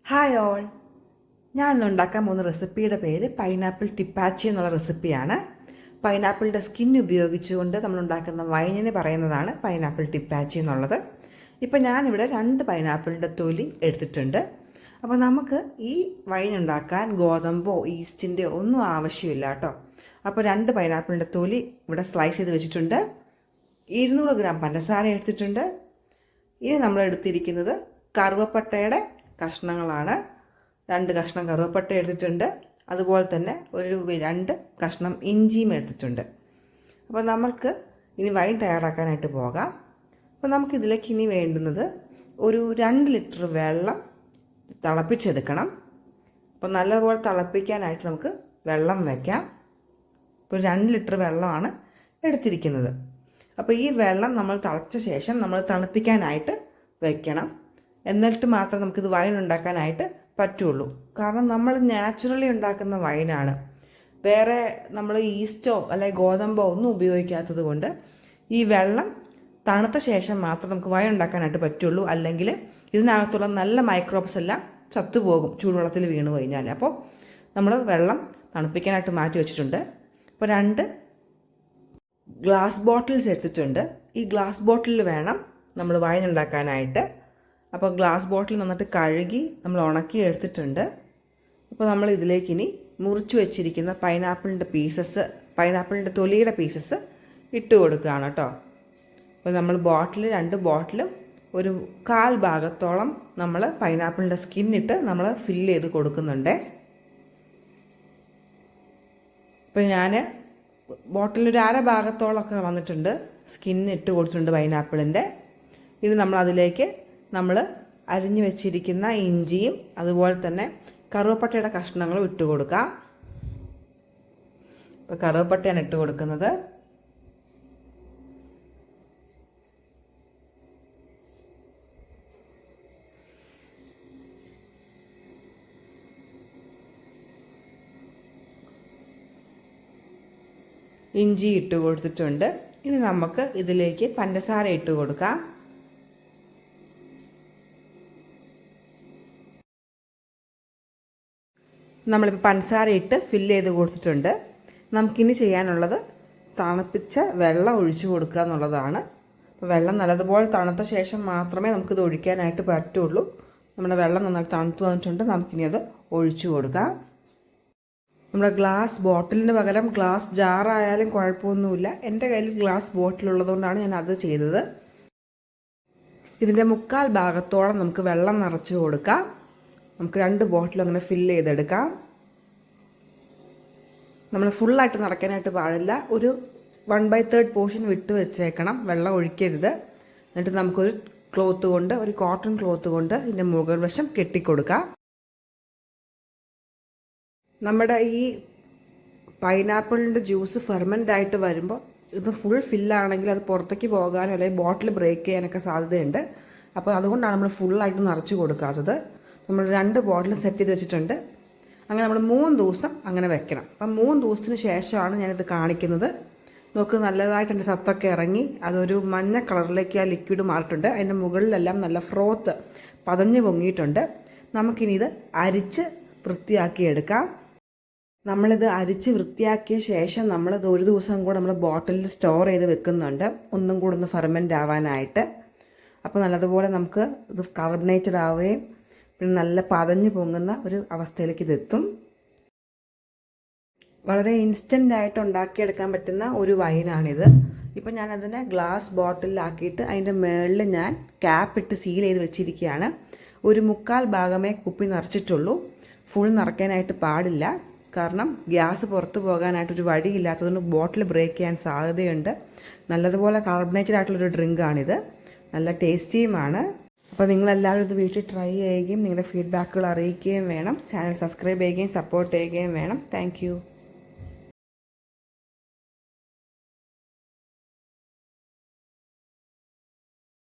Hi all. ഞാൻ ഇന്ന് ഉണ്ടാക്കാൻ പോകുന്ന റെസിപ്പിയുടെ പേര് പൈനാപ്പിൾ ടിപ്പാച്ചി എന്നുള്ള റെസിപ്പിയാണ്. പൈനാപ്പിളിൻ്റെ സ്കിൻ ഉപയോഗിച്ചുകൊണ്ട് നമ്മൾ ഉണ്ടാക്കുന്ന വൈനിന് പറയുന്നതാണ് പൈനാപ്പിൾ ടിപ്പാച്ചി എന്നുള്ളത്. ഇപ്പം ഞാനിവിടെ 2 പൈനാപ്പിളിൻ്റെ തൊലി എടുത്തിട്ടുണ്ട്. അപ്പോൾ നമുക്ക് ഈ വൈൻ ഉണ്ടാക്കാൻ ഗോതമ്പോ ഈസ്റ്റിൻ്റെയോ ഒന്നും ആവശ്യമില്ല കേട്ടോ. അപ്പോൾ 2 പൈനാപ്പിളിൻ്റെ തൊലി ഇവിടെ സ്ലൈസ് ചെയ്ത് വെച്ചിട്ടുണ്ട്. 200 ഗ്രാം പഞ്ചസാര എടുത്തിട്ടുണ്ട്. ഇനി നമ്മൾ എടുത്തിരിക്കുന്നത് കറുവപ്പട്ടയുടെ കഷ്ണങ്ങളാണ്. 2 കഷ്ണം കറുവപ്പട്ട എടുത്തിട്ടുണ്ട്. അതുപോലെ തന്നെ 2 കഷ്ണം ഇഞ്ചിയും എടുത്തിട്ടുണ്ട്. അപ്പോൾ നമുക്ക് ഇനി വൈൻ തയ്യാറാക്കാനായിട്ട് പോകാം. അപ്പോൾ നമുക്കിതിലേക്ക് ഇനി വേണ്ടുന്നത് ഒരു 2 ലിറ്റർ വെള്ളം തിളപ്പിച്ചെടുക്കണം. അപ്പോൾ നല്ലതുപോലെ തിളപ്പിക്കാനായിട്ട് നമുക്ക് വെള്ളം വയ്ക്കാം. ഇപ്പോൾ 2 ലിറ്റർ വെള്ളമാണ് എടുത്തിരിക്കുന്നത്. അപ്പോൾ ഈ വെള്ളം നമ്മൾ തിളച്ച ശേഷം നമ്മൾ തണുപ്പിക്കാനായിട്ട് വയ്ക്കണം. എന്നിട്ട് മാത്രം നമുക്കിത് വൈൻ ഉണ്ടാക്കാനായിട്ട് പറ്റുള്ളൂ. കാരണം നമ്മൾ നാച്ചുറലി ഉണ്ടാക്കുന്ന വൈനാണ്. വേറെ നമ്മൾ ഈസ്റ്റോ അല്ലെങ്കിൽ ഗോതമ്പോ ഒന്നും ഉപയോഗിക്കാത്തത് കൊണ്ട് ഈ വെള്ളം തണുത്ത ശേഷം മാത്രം നമുക്ക് വൈൻ ഉണ്ടാക്കാനായിട്ട് പറ്റുള്ളൂ. അല്ലെങ്കിൽ ഇതിനകത്തുള്ള നല്ല മൈക്രോബ്സ് എല്ലാം ചത്തുപോകും ചൂടുവെള്ളത്തിൽ വീണ് കഴിഞ്ഞാൽ. അപ്പോൾ നമ്മൾ വെള്ളം തണുപ്പിക്കാനായിട്ട് മാറ്റി വെച്ചിട്ടുണ്ട്. അപ്പോൾ 2 ഗ്ലാസ് ബോട്ടിൽസ് എടുത്തിട്ടുണ്ട്. ഈ ഗ്ലാസ് ബോട്ടിലിൽ വേണം നമ്മൾ വൈൻ ഉണ്ടാക്കാനായിട്ട്. അപ്പോൾ ഗ്ലാസ് ബോട്ടിൽ നന്നായിട്ട് കഴുകി നമ്മൾ ഉണക്കി എടുത്തിട്ടുണ്ട്. അപ്പോൾ നമ്മൾ ഇതിലേക്ക് ഇനി മുറിച്ച് വെച്ചിരിക്കുന്ന പൈനാപ്പിളിൻ്റെ തൊലിയുടെ പീസസ് ഇട്ട് കൊടുക്കുകയാണ് കേട്ടോ. അപ്പോൾ നമ്മൾ 2 ബോട്ടിലും ഒരു 1/4 ഭാഗത്തോളം നമ്മൾ പൈനാപ്പിളിൻ്റെ സ്കിന്നിട്ട് നമ്മൾ ഫില്ല് ചെയ്ത് കൊടുക്കുന്നുണ്ട്. അപ്പോൾ ഞാൻ ബോട്ടിലൊരു 1/2 ഭാഗത്തോളമൊക്കെ വന്നിട്ടുണ്ട് സ്കിന്നിട്ട് കൊടുത്തിട്ടുണ്ട് പൈനാപ്പിളിൻ്റെ. ഇനി നമ്മളതിലേക്ക് നമ്മൾ അരിഞ്ഞു വെച്ചിരിക്കുന്ന ഇഞ്ചിയും അതുപോലെ തന്നെ കറുവപ്പട്ടയുടെ കഷ്ണങ്ങളും ഇട്ട് കൊടുക്കാം. ഇപ്പോൾ കറുവപ്പട്ടയാണ് ഇട്ട് കൊടുക്കുന്നത്. ഇഞ്ചി ഇട്ട് കൊടുത്തിട്ടുണ്ട്. ഇനി നമുക്ക് ഇതിലേക്ക് പഞ്ചസാര ഇട്ട് കൊടുക്കാം. നമ്മളിപ്പോൾ പഞ്ചസാര ഇട്ട് ഫില്ല് ചെയ്ത് കൊടുത്തിട്ടുണ്ട്. നമുക്കിനി ചെയ്യാനുള്ളത് തണുപ്പിച്ച വെള്ളം ഒഴിച്ചു കൊടുക്കുക എന്നുള്ളതാണ്. അപ്പോൾ വെള്ളം നല്ലതുപോലെ തണുത്ത ശേഷം മാത്രമേ നമുക്കിത് ഒഴിക്കാനായിട്ട് പറ്റുള്ളൂ. നമ്മുടെ വെള്ളം നന്നായി തണുത്ത് വന്നിട്ടുണ്ട്. നമുക്കിനി അത് ഒഴിച്ചു കൊടുക്കാം. നമ്മുടെ ഗ്ലാസ് ബോട്ടിലിന് പകരം ഗ്ലാസ് ജാറായാലും കുഴപ്പമൊന്നുമില്ല. എൻ്റെ കയ്യിൽ ഗ്ലാസ് ബോട്ടിലുള്ളതുകൊണ്ടാണ് ഞാൻ അത് ചെയ്തത്. ഇതിൻ്റെ 1/4 ഭാഗത്തോളം നമുക്ക് വെള്ളം നിറച്ച് കൊടുക്കാം. നമുക്ക് 2 ബോട്ടിലും അങ്ങനെ ഫില്ല് ചെയ്തെടുക്കാം. നമ്മൾ ഫുള്ളായിട്ട് നിറയ്ക്കാനായിട്ട് പാടില്ല. ഒരു 1/3 പോർഷൻ വിട്ട് വെച്ചേക്കണം. വെള്ളം ഒഴിക്കരുത്. എന്നിട്ട് നമുക്കൊരു കോട്ടൺ ക്ലോത്ത് കൊണ്ട് ഇതിൻ്റെ മുകൾ വശം കെട്ടിക്കൊടുക്കാം. നമ്മുടെ ഈ പൈനാപ്പിളിൻ്റെ ജ്യൂസ് ഫെർമെൻ്റ് ആയിട്ട് വരുമ്പോൾ ഇത് ഫുൾ ഫില്ലാണെങ്കിൽ അത് പുറത്തേക്ക് പോകാനോ അല്ലെങ്കിൽ ബോട്ടിൽ ബ്രേക്ക് ചെയ്യാനൊക്കെ സാധ്യതയുണ്ട്. അപ്പോൾ അതുകൊണ്ടാണ് നമ്മൾ ഫുള്ളായിട്ട് നിറച്ച് കൊടുക്കാത്തത്. നമ്മൾ 2 ബോട്ടിൽ സെറ്റ് ചെയ്ത് വെച്ചിട്ടുണ്ട്. അങ്ങനെ നമ്മൾ 3 ദിവസം അങ്ങനെ വെക്കണം. അപ്പം 3 ദിവസത്തിന് ശേഷമാണ് ഞാനിത് കാണിക്കുന്നത്. നോക്ക്, നല്ലതായിട്ട് എൻ്റെ സത്തൊക്കെ ഇറങ്ങി അതൊരു മഞ്ഞ കളറിലേക്ക് ആ ലിക്വിഡ് മാറിയിട്ടുണ്ട്. അതിൻ്റെ മുകളിലെല്ലാം നല്ല ഫ്രോത്ത് പതഞ്ഞ് പൊങ്ങിയിട്ടുണ്ട്. നമുക്കിനി ഇത് അരിച്ച് വൃത്തിയാക്കിയെടുക്കാം. നമ്മളിത് അരിച്ച് വൃത്തിയാക്കിയ ശേഷം നമ്മളിത് 1 ദിവസം കൂടെ നമ്മൾ ബോട്ടിലിൽ സ്റ്റോർ ചെയ്ത് വെക്കുന്നുണ്ട്, ഒന്നും കൂടെ ഒന്ന് ഫെർമെൻ്റ് ആവാനായിട്ട്. അപ്പോൾ നല്ലതുപോലെ നമുക്ക് ഇത് കാർബണേറ്റഡ് ആവുകയും പിന്നെ നല്ല പതഞ്ഞ് പൊങ്ങുന്ന ഒരു അവസ്ഥയിലേക്ക് ഇതെത്തും. വളരെ ഇൻസ്റ്റൻ്റായിട്ട് ഉണ്ടാക്കിയെടുക്കാൻ പറ്റുന്ന ഒരു വൈനാണിത്. ഇപ്പം ഞാനതിനെ ഗ്ലാസ് ബോട്ടിലാക്കിയിട്ട് അതിൻ്റെ മുകളിൽ ഞാൻ ക്യാപ്പ് ഇട്ട് സീൽ ചെയ്ത് വെച്ചിരിക്കുകയാണ്. ഒരു 1/4 ഭാഗമേ കുപ്പി നിറച്ചിട്ടുള്ളൂ. ഫുൾ നിറയ്ക്കാനായിട്ട് പാടില്ല. കാരണം ഗ്യാസ് പുറത്ത് പോകാനായിട്ടൊരു വഴിയില്ലാത്തതുകൊണ്ട് ബോട്ടിൽ ബ്രേക്ക് ചെയ്യാൻ സാധ്യതയുണ്ട്. നല്ലതുപോലെ കാർബണേറ്റഡ് ആയിട്ടുള്ളൊരു ഡ്രിങ്കാണിത്. നല്ല ടേസ്റ്റിയുമാണ്. അപ്പോൾ നിങ്ങളെല്ലാവരും ഇത് വീട്ടിൽ ട്രൈ ചെയ്യുകയും നിങ്ങളുടെ ഫീഡ്ബാക്കുകൾ അറിയിക്കുകയും വേണം. ചാനൽ സബ്സ്ക്രൈബ് ചെയ്യുകയും സപ്പോർട്ട് ചെയ്യുകയും വേണം. താങ്ക്